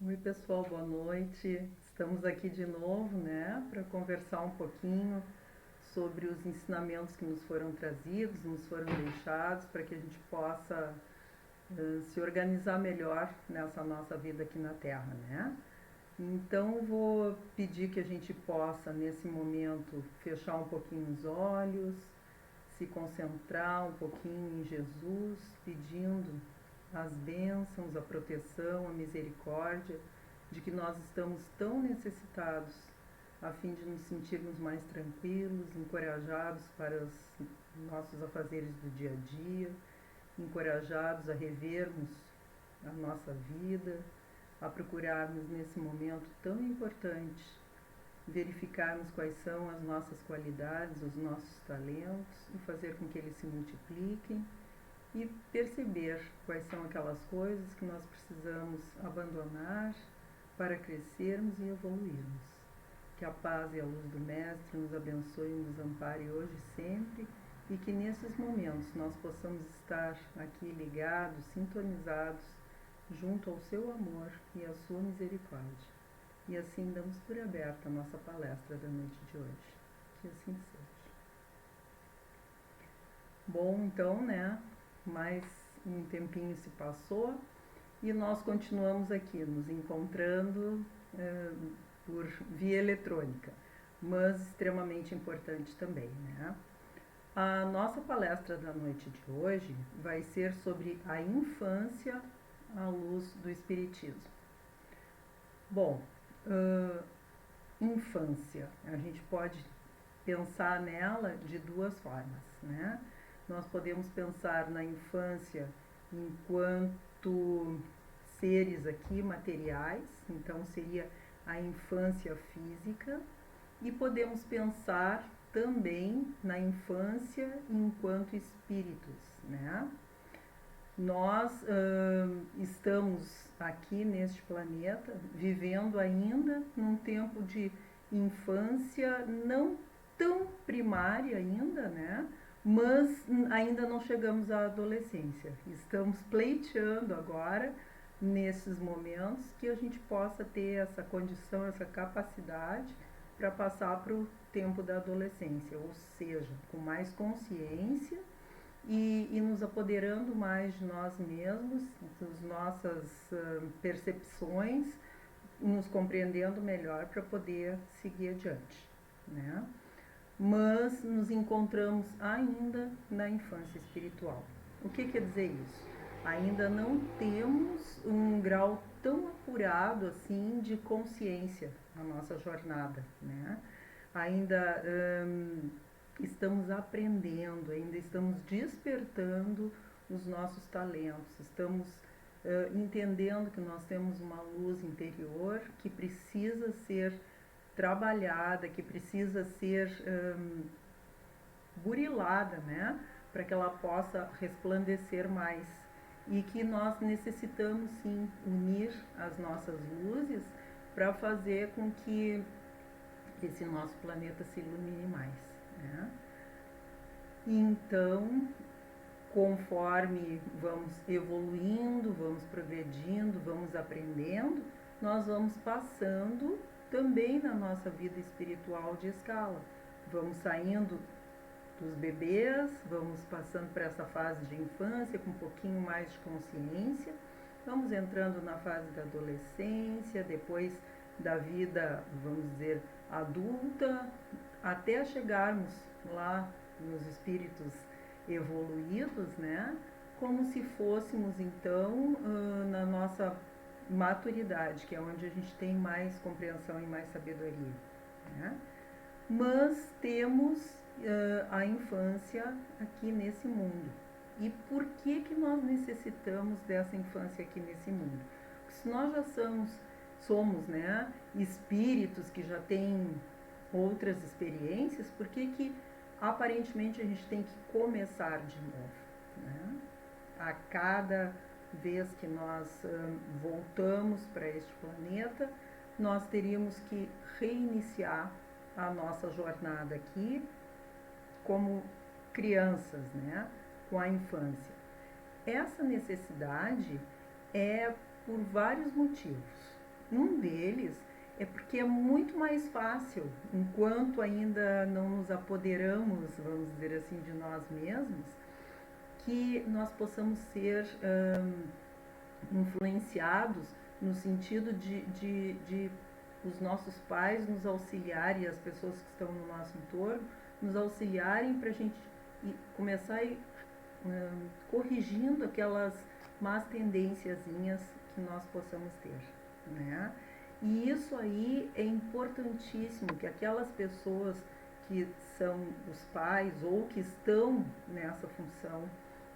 Oi, pessoal, boa noite. Estamos aqui de novo, né, para conversar um pouquinho sobre os ensinamentos que nos foram trazidos, nos foram deixados, para que a gente possa se organizar melhor nessa nossa vida aqui na Terra, né? Então, vou pedir que a gente possa, nesse momento, fechar um pouquinho os olhos, se concentrar um pouquinho em Jesus, pedindo as bênçãos, a proteção, a misericórdia, de que nós estamos tão necessitados, a fim de nos sentirmos mais tranquilos, encorajados para os nossos afazeres do dia a dia, encorajados a revermos a nossa vida, a procurarmos nesse momento tão importante verificarmos quais são as nossas qualidades, os nossos talentos e fazer com que eles se multipliquem e perceber quais são aquelas coisas que nós precisamos abandonar para crescermos e evoluirmos. Que a paz e a luz do Mestre nos abençoe e nos ampare hoje e sempre, e que nesses momentos nós possamos estar aqui ligados, sintonizados, junto ao seu amor e à sua misericórdia. E assim damos por aberta a nossa palestra da noite de hoje. Que assim seja. Bom, então, né, mais um tempinho se passou e nós continuamos aqui nos encontrando por via eletrônica, mas extremamente importante também, né? A nossa palestra da noite de hoje vai ser sobre a infância à luz do Espiritismo. Bom, infância, a gente pode pensar nela de duas formas, né? Nós podemos pensar na infância enquanto seres aqui materiais, então seria a infância física, e podemos pensar também na infância enquanto espíritos, né? Nós estamos aqui neste planeta vivendo ainda num tempo de infância não tão primária ainda, né? Mas ainda não chegamos à adolescência. Estamos pleiteando agora, nesses momentos, que a gente possa ter essa condição, essa capacidade para passar para o tempo da adolescência, ou seja, com mais consciência e nos apoderando mais de nós mesmos, das nossas percepções, nos compreendendo melhor para poder seguir adiante, né? Mas nos encontramos ainda na infância espiritual. O que quer dizer isso? Ainda não temos um grau tão apurado assim de consciência na nossa jornada, né? Ainda estamos aprendendo, ainda estamos despertando os nossos talentos, estamos entendendo que nós temos uma luz interior que precisa ser trabalhada, que precisa ser burilada, né, para que ela possa resplandecer mais, e que nós necessitamos sim unir as nossas luzes para fazer com que esse nosso planeta se ilumine mais, né? Então, conforme vamos evoluindo, vamos progredindo, vamos aprendendo, nós vamos passando também na nossa vida espiritual de escala. Vamos saindo dos bebês, vamos passando por essa fase de infância com um pouquinho mais de consciência, vamos entrando na fase da adolescência, depois da vida, vamos dizer, adulta, até chegarmos lá nos espíritos evoluídos, né? Como se fôssemos então na nossa maturidade, que é onde a gente tem mais compreensão e mais sabedoria, né? Mas temos a infância aqui nesse mundo. E por que nós necessitamos dessa infância aqui nesse mundo? Porque se nós já somos, né, espíritos que já têm outras experiências, por que aparentemente a gente tem que começar de novo, né? A cada vez que nós voltamos para este planeta, nós teríamos que reiniciar a nossa jornada aqui como crianças, né? Com a infância. Essa necessidade é por vários motivos. Um deles é porque é muito mais fácil, enquanto ainda não nos apoderamos, vamos dizer assim, de nós mesmos, que nós possamos ser influenciados no sentido de os nossos pais nos auxiliarem, as pessoas que estão no nosso entorno, nos auxiliarem para a gente começar a ir corrigindo aquelas más tendênciazinhas que nós possamos ter, né? E isso aí é importantíssimo, que aquelas pessoas que são os pais ou que estão nessa função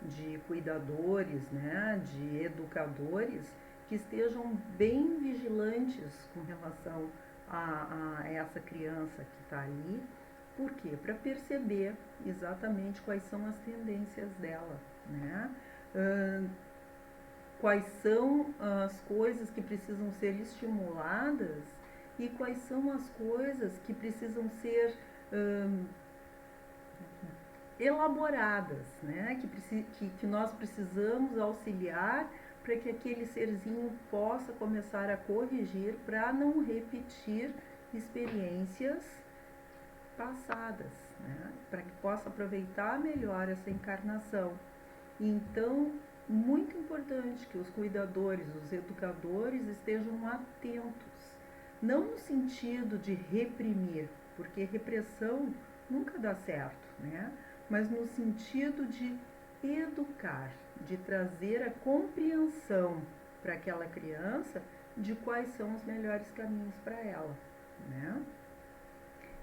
de cuidadores, né, de educadores, que estejam bem vigilantes com relação a essa criança que está ali. Por quê? Para perceber exatamente quais são as tendências dela, né? Quais são as coisas que precisam ser estimuladas e quais são as coisas que precisam ser elaboradas, né? Que nós precisamos auxiliar para que aquele serzinho possa começar a corrigir para não repetir experiências passadas, né? Para que possa aproveitar melhor essa encarnação. Então, muito importante que os cuidadores, os educadores estejam atentos, não no sentido de reprimir, porque repressão nunca dá certo, né? Mas no sentido de educar, de trazer a compreensão para aquela criança de quais são os melhores caminhos para ela, né?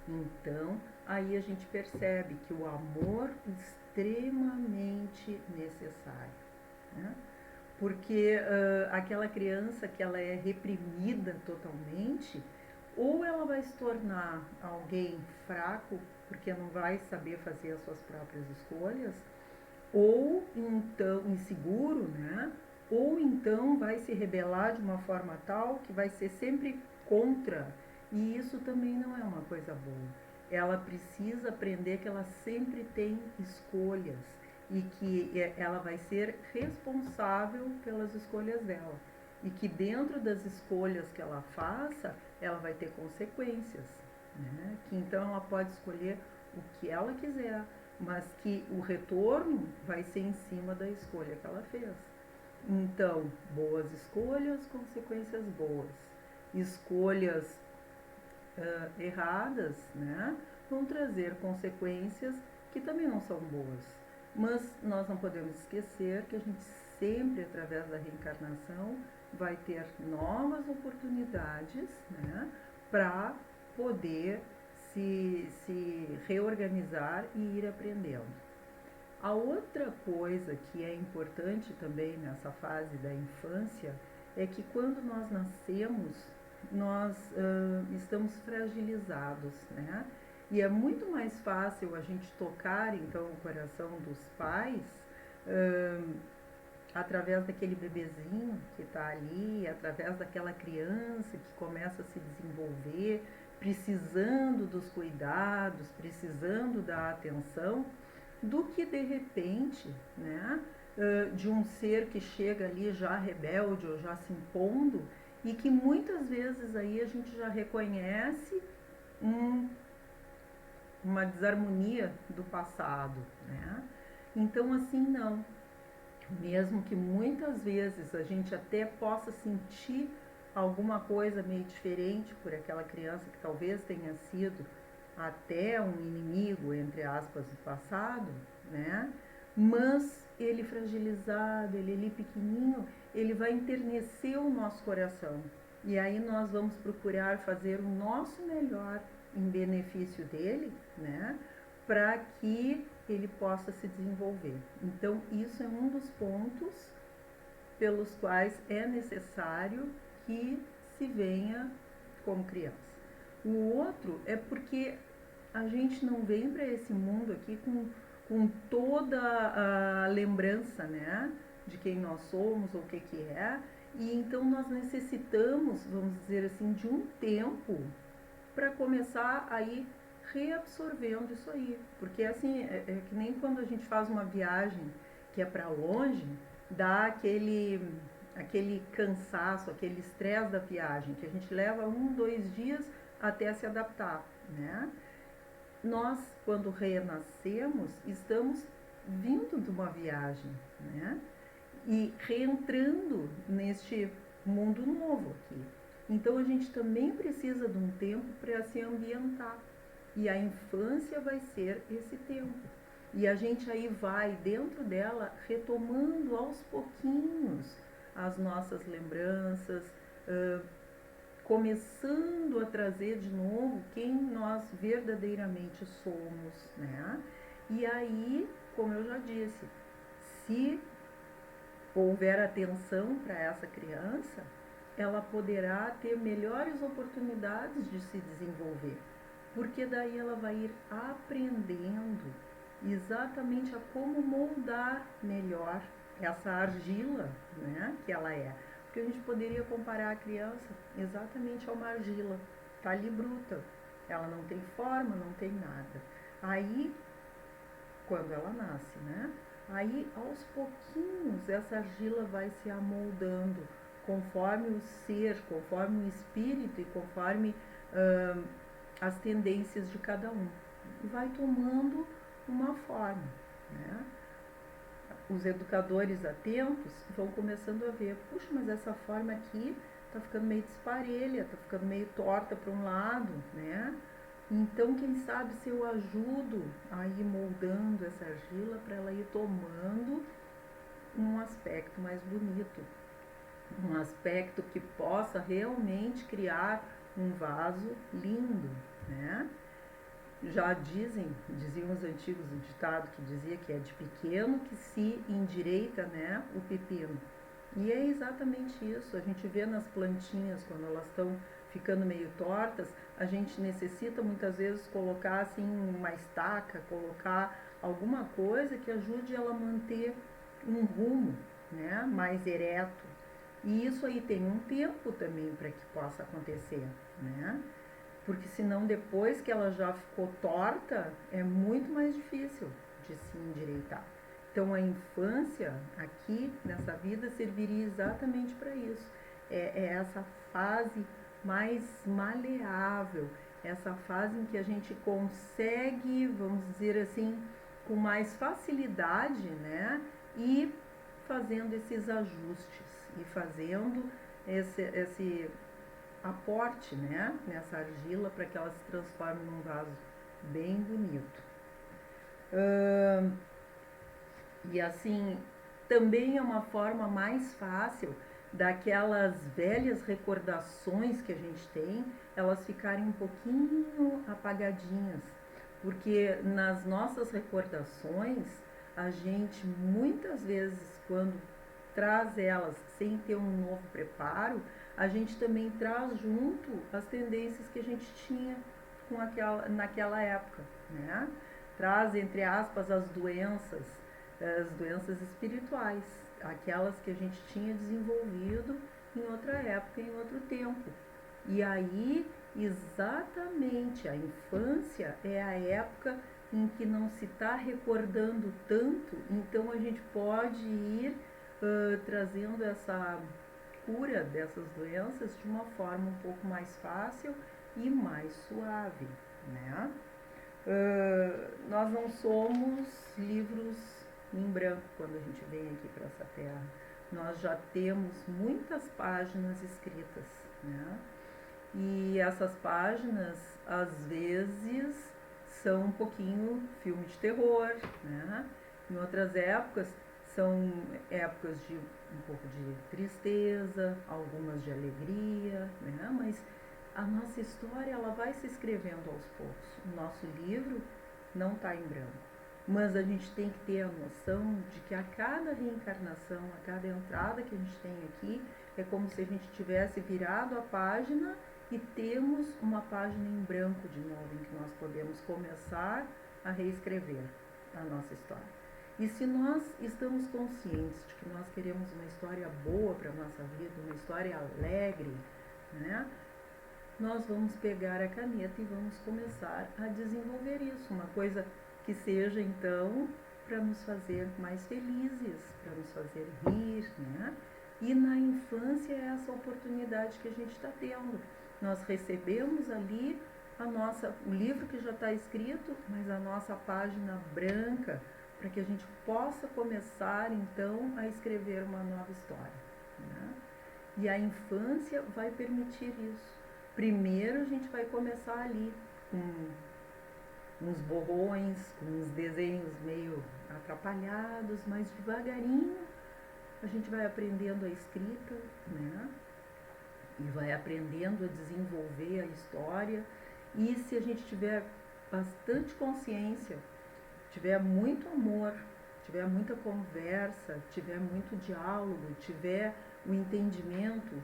Então, aí a gente percebe que o amor é extremamente necessário, né? Porque aquela criança que ela é reprimida totalmente, ou ela vai se tornar alguém fraco, porque não vai saber fazer as suas próprias escolhas, ou então inseguro, né? Ou então vai se rebelar de uma forma tal que vai ser sempre contra, e isso também não é uma coisa boa. Ela precisa aprender que ela sempre tem escolhas e que ela vai ser responsável pelas escolhas dela, e que dentro das escolhas que ela faça, ela vai ter consequências, né? Que então ela pode escolher o que ela quiser, mas que o retorno vai ser em cima da escolha que ela fez. Então, boas escolhas, consequências boas. Escolhas erradas, né, vão trazer consequências que também não são boas. Mas nós não podemos esquecer que a gente sempre, através da reencarnação, vai ter novas oportunidades, né, para poder se reorganizar e ir aprendendo. A outra coisa que é importante também nessa fase da infância é que quando nós nascemos, nós estamos fragilizados, né? E é muito mais fácil a gente tocar então o coração dos pais através daquele bebezinho que está ali, através daquela criança que começa a se desenvolver, precisando dos cuidados, precisando da atenção, do que de repente, né, de um ser que chega ali já rebelde ou já se impondo, e que muitas vezes aí a gente já reconhece uma desarmonia do passado, né? Então assim não, mesmo que muitas vezes a gente até possa sentir alguma coisa meio diferente por aquela criança que talvez tenha sido até um inimigo, entre aspas, do passado, né? Mas ele fragilizado, ele ali pequenininho, ele vai enternecer o nosso coração. E aí nós vamos procurar fazer o nosso melhor em benefício dele, né? Para que ele possa se desenvolver. Então, isso é um dos pontos pelos quais é necessário que se venha como criança. O outro é porque a gente não vem para esse mundo aqui com toda a lembrança, né, de quem nós somos ou o que é, e então nós necessitamos, vamos dizer assim, de um tempo para começar a ir reabsorvendo isso aí, porque assim, é que nem quando a gente faz uma viagem que é para longe, dá aquele cansaço, aquele estresse da viagem, que a gente leva 1, 2 dias até se adaptar, né? Nós, quando renascemos, estamos vindo de uma viagem, né? E reentrando neste mundo novo aqui. Então a gente também precisa de um tempo para se ambientar. E a infância vai ser esse tempo. E a gente aí vai dentro dela retomando aos pouquinhos as nossas lembranças, começando a trazer de novo quem nós verdadeiramente somos, né? E aí, como eu já disse, se houver atenção para essa criança, ela poderá ter melhores oportunidades de se desenvolver, porque daí ela vai ir aprendendo exatamente a como moldar melhor essa argila, né, que ela é. Porque a gente poderia comparar a criança exatamente a uma argila, tá ali bruta, ela não tem forma, não tem nada. Aí, quando ela nasce, né, aí aos pouquinhos essa argila vai se amoldando conforme o ser, conforme o espírito e conforme as tendências de cada um. E vai tomando uma forma, né? Os educadores atentos vão começando a ver, puxa, mas essa forma aqui está ficando meio desparelha, está ficando meio torta para um lado, né? Então, quem sabe se eu ajudo a ir moldando essa argila para ela ir tomando um aspecto mais bonito, um aspecto que possa realmente criar um vaso lindo, né? Já diziam os antigos o ditado que dizia que é de pequeno que se endireita, né, o pepino. E é exatamente isso, a gente vê nas plantinhas quando elas estão ficando meio tortas, a gente necessita muitas vezes colocar assim uma estaca, colocar alguma coisa que ajude ela a manter um rumo, né, mais ereto. E isso aí tem um tempo também para que possa acontecer, né? Porque senão depois que ela já ficou torta, é muito mais difícil de se endireitar. Então a infância aqui nessa vida serviria exatamente para isso. É essa fase mais maleável, essa fase em que a gente consegue, vamos dizer assim, com mais facilidade, né? E fazendo esses ajustes e fazendo esse aporte, né, nessa argila para que ela se transforme num vaso bem bonito. E assim, também é uma forma mais fácil daquelas velhas recordações que a gente tem, elas ficarem um pouquinho apagadinhas, porque nas nossas recordações, a gente muitas vezes, quando traz elas sem ter um novo preparo, a gente também traz junto as tendências que a gente tinha naquela época, né? Traz, entre aspas, as doenças espirituais, aquelas que a gente tinha desenvolvido em outra época, em outro tempo. E aí, exatamente, a infância é a época em que não se está recordando tanto, então a gente pode ir trazendo essa cura dessas doenças de uma forma um pouco mais fácil e mais suave, né? Nós não somos livros em branco quando a gente vem aqui para essa terra. Nós já temos muitas páginas escritas, né? E essas páginas, às vezes, são um pouquinho filme de terror, né? Em outras épocas, são épocas de um pouco de tristeza, algumas de alegria, né? Mas a nossa história, ela vai se escrevendo aos poucos. O nosso livro não está em branco. Mas a gente tem que ter a noção de que a cada reencarnação, a cada entrada que a gente tem aqui, é como se a gente tivesse virado a página e temos uma página em branco de novo, em que nós podemos começar a reescrever a nossa história. E se nós estamos conscientes de que nós queremos uma história boa para a nossa vida, uma história alegre, né? Nós vamos pegar a caneta e vamos começar a desenvolver isso, uma coisa que seja então para nos fazer mais felizes, para nos fazer rir, né? E na infância é essa oportunidade que a gente está tendo. Nós recebemos ali o livro que já está escrito, mas a nossa página branca, para que a gente possa começar então a escrever uma nova história, né? E a infância vai permitir isso. Primeiro a gente vai começar ali com uns borrões, com uns desenhos meio atrapalhados, mas devagarinho a gente vai aprendendo a escrita, né? E vai aprendendo a desenvolver a história. E se a gente tiver bastante consciência, tiver muito amor, tiver muita conversa, tiver muito diálogo, tiver o entendimento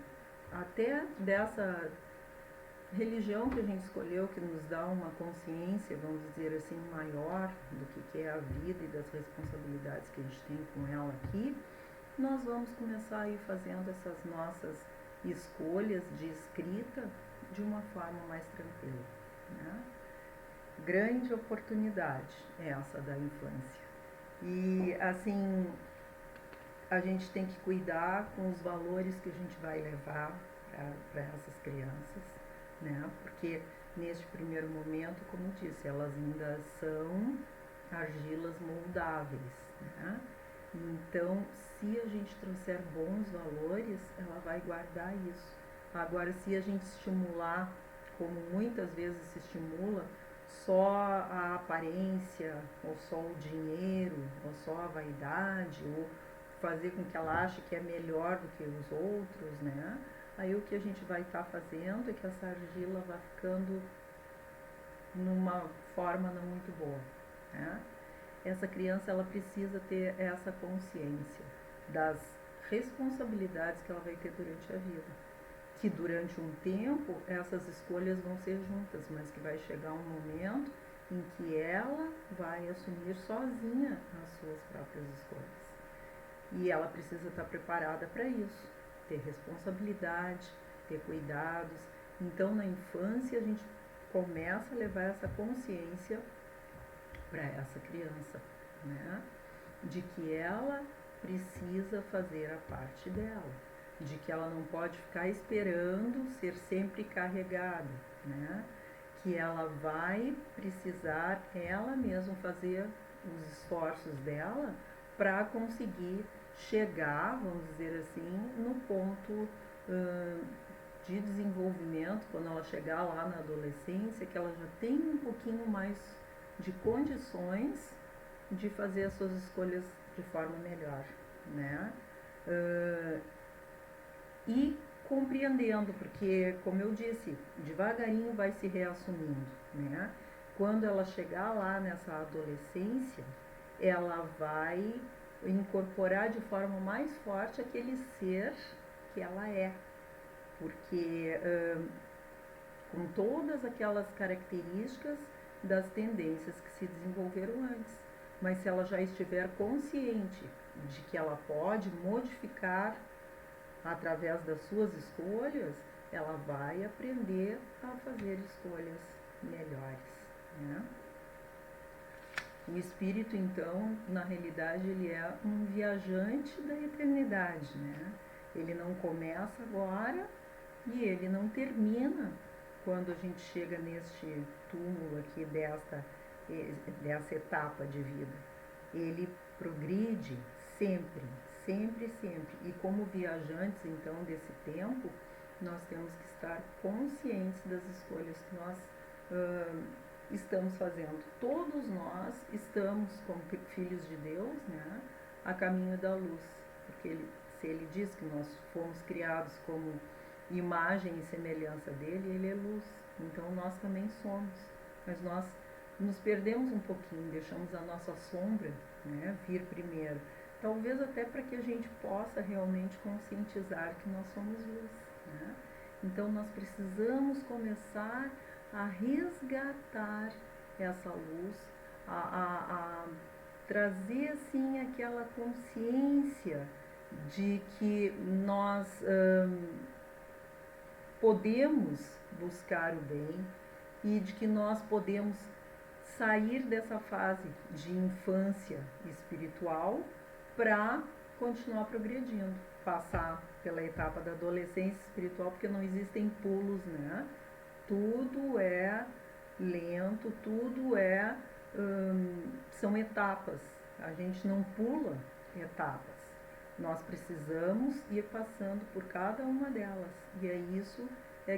até dessa religião que a gente escolheu, que nos dá uma consciência, vamos dizer assim, maior do que é a vida e das responsabilidades que a gente tem com ela aqui, nós vamos começar a ir fazendo essas nossas escolhas de escrita de uma forma mais tranquila, né? Grande oportunidade essa da infância. E assim, a gente tem que cuidar com os valores que a gente vai levar para essas crianças, né? Porque neste primeiro momento, como eu disse, elas ainda são argilas moldáveis, né? Então, se a gente trouxer bons valores, ela vai guardar isso. Agora, se a gente estimular, como muitas vezes se estimula, só a aparência, ou só o dinheiro, ou só a vaidade, ou fazer com que ela ache que é melhor do que os outros, né? Aí o que a gente vai estar fazendo é que essa argila vai ficando numa forma não muito boa, né? Essa criança, ela precisa ter essa consciência das responsabilidades que ela vai ter durante a vida. Que durante um tempo essas escolhas vão ser juntas, mas que vai chegar um momento em que ela vai assumir sozinha as suas próprias escolhas. E ela precisa estar preparada para isso, ter responsabilidade, ter cuidados. Então, na infância, a gente começa a levar essa consciência para essa criança, né? De que ela precisa fazer a parte dela, de que ela não pode ficar esperando ser sempre carregada, né? Que ela vai precisar ela mesma fazer os esforços dela para conseguir chegar, vamos dizer assim, no ponto de desenvolvimento, quando ela chegar lá na adolescência, que ela já tem um pouquinho mais de condições de fazer as suas escolhas de forma melhor, né? E compreendendo, porque, como eu disse, devagarinho vai se reassumindo, né? Quando ela chegar lá nessa adolescência, ela vai incorporar de forma mais forte aquele ser que ela é, porque com todas aquelas características das tendências que se desenvolveram antes. Mas se ela já estiver consciente de que ela pode modificar através das suas escolhas, ela vai aprender a fazer escolhas melhores, né? O espírito, então, na realidade, ele é um viajante da eternidade, né? Ele não começa agora e ele não termina quando a gente chega neste túmulo aqui dessa etapa de vida. Ele progride sempre, sempre, sempre. E como viajantes, então, desse tempo, nós temos que estar conscientes das escolhas que nós estamos fazendo. Todos nós estamos, como filhos de Deus, né, a caminho da luz. Porque se ele diz que nós fomos criados como imagem e semelhança dele, ele é luz. Então nós também somos. Mas nós nos perdemos um pouquinho, deixamos a nossa sombra, né, vir primeiro. Talvez até para que a gente possa realmente conscientizar que nós somos luz, né? Então nós precisamos começar a resgatar essa luz, a trazer assim aquela consciência de que nós podemos buscar o bem e de que nós podemos sair dessa fase de infância espiritual para continuar progredindo, passar pela etapa da adolescência espiritual, porque não existem pulos, né? Tudo é lento, tudo são etapas. A gente não pula etapas. Nós precisamos ir passando por cada uma delas. E é isso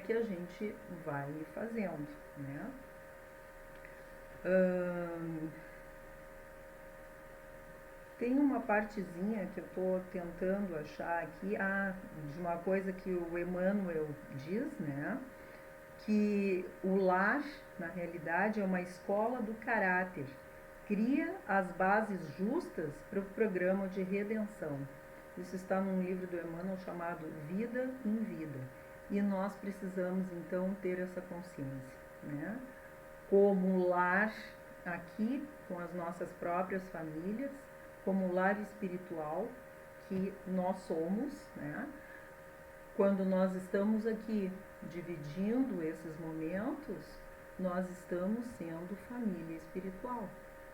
que a gente vai fazendo, né? Tem uma partezinha que eu estou tentando achar aqui, de uma coisa que o Emmanuel diz, né? Que o lar, na realidade, é uma escola do caráter. Cria as bases justas para o programa de redenção. Isso está num livro do Emmanuel chamado Vida em Vida. E nós precisamos, então, ter essa consciência, né? Como lar aqui, com as nossas próprias famílias, como lar espiritual que nós somos, né? Quando nós estamos aqui dividindo esses momentos, nós estamos sendo família espiritual.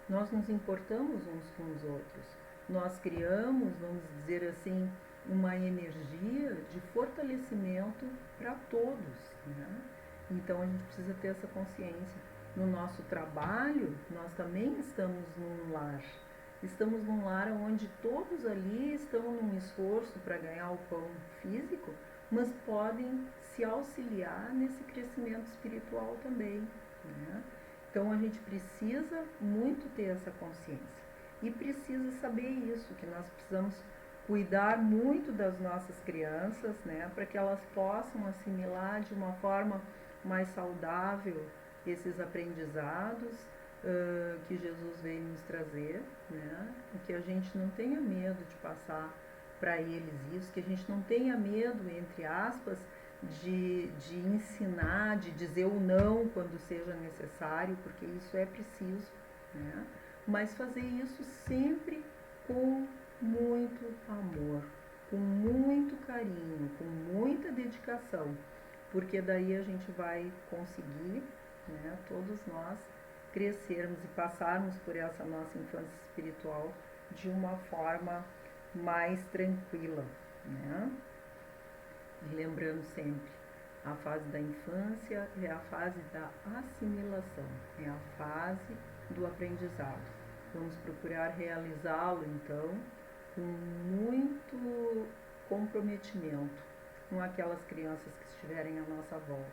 Nós nos importamos uns com os outros. Nós criamos, vamos dizer assim, uma energia de fortalecimento para todos, né? Então a gente precisa ter essa consciência. No nosso trabalho, nós também estamos num lar. Estamos num lar onde todos ali estão num esforço para ganhar o pão físico, mas podem se auxiliar nesse crescimento espiritual também, né? Então a gente precisa muito ter essa consciência e precisa saber isso, que nós precisamos cuidar muito das nossas crianças, né, para que elas possam assimilar de uma forma mais saudável esses aprendizados que Jesus veio nos trazer, né, e que a gente não tenha medo de passar para eles isso, que a gente não tenha medo, entre aspas, de ensinar, de dizer o não quando seja necessário, porque isso é preciso, né? Mas fazer isso sempre com muito amor, com muito carinho, com muita dedicação, porque daí a gente vai conseguir, né, todos nós crescermos e passarmos por essa nossa infância espiritual de uma forma mais tranquila, né? E lembrando sempre, a fase da infância é a fase da assimilação, é a fase do aprendizado. Vamos procurar realizá-lo, então, com muito comprometimento com aquelas crianças que estiverem à nossa volta,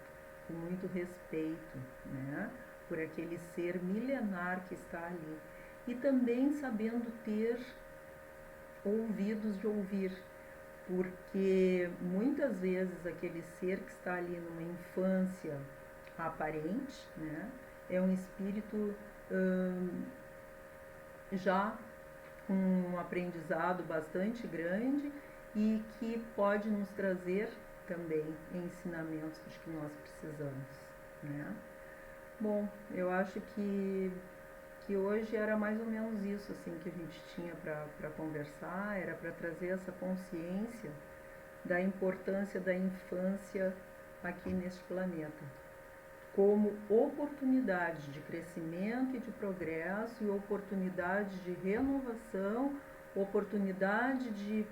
com muito respeito, né, por aquele ser milenar que está ali. E também sabendo ter ouvidos de ouvir, porque muitas vezes aquele ser que está ali numa infância aparente, né, é um espírito já com um aprendizado bastante grande e que pode nos trazer também ensinamentos de que nós precisamos, né? Bom, eu acho que hoje era mais ou menos isso assim que a gente tinha para conversar, era para trazer essa consciência da importância da infância aqui neste planeta, como oportunidade de crescimento e de progresso e oportunidade de renovação, oportunidade de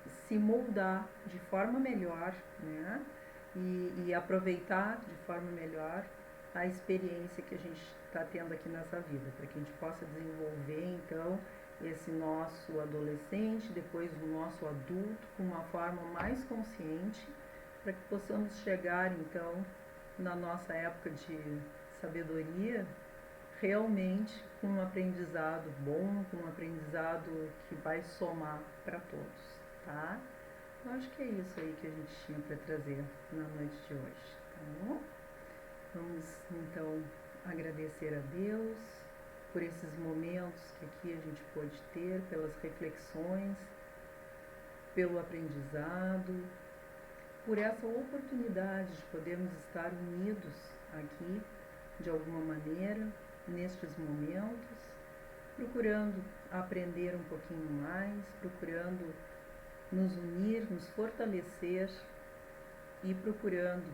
se moldar de forma melhor, né? E aproveitar de forma melhor a experiência que a gente está tendo aqui nessa vida, para que a gente possa desenvolver então esse nosso adolescente, depois o nosso adulto, com uma forma mais consciente, para que possamos chegar então na nossa época de sabedoria realmente com um aprendizado bom, com um aprendizado que vai somar para todos, tá? Eu acho que é isso aí que a gente tinha para trazer na noite de hoje, tá bom? Vamos então agradecer a Deus por esses momentos que aqui a gente pôde ter, pelas reflexões, pelo aprendizado, por essa oportunidade de podermos estar unidos aqui de alguma maneira nestes momentos, procurando aprender um pouquinho mais, procurando nos unir, nos fortalecer e procurando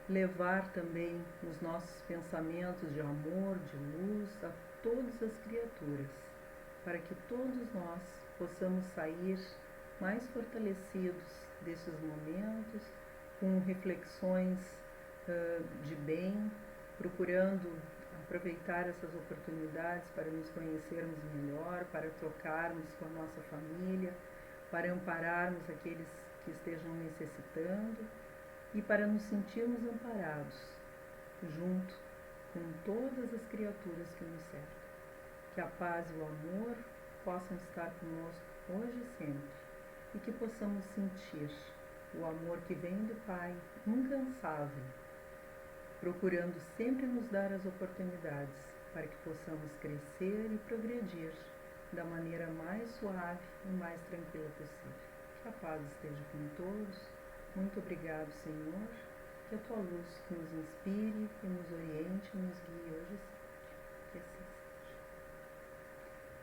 levar também os nossos pensamentos de amor, de luz a todas as criaturas, para que todos nós possamos sair mais fortalecidos desses momentos, com reflexões de bem, procurando aproveitar essas oportunidades para nos conhecermos melhor, para trocarmos com a nossa família, para ampararmos aqueles que estejam necessitando e para nos sentirmos amparados junto com todas as criaturas que nos cercam. Que a paz e o amor possam estar conosco hoje e sempre e que possamos sentir o amor que vem do Pai, incansável, procurando sempre nos dar as oportunidades para que possamos crescer e progredir da maneira mais suave e mais tranquila possível. Que a paz esteja com todos. Muito obrigado, Senhor. Que a tua luz nos inspire, que nos oriente e nos guie hoje e sempre. Que assim seja.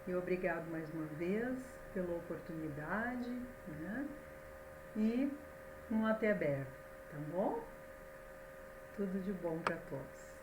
E obrigado mais uma vez pela oportunidade, né? E um até breve, tá bom? Tudo de bom para todos.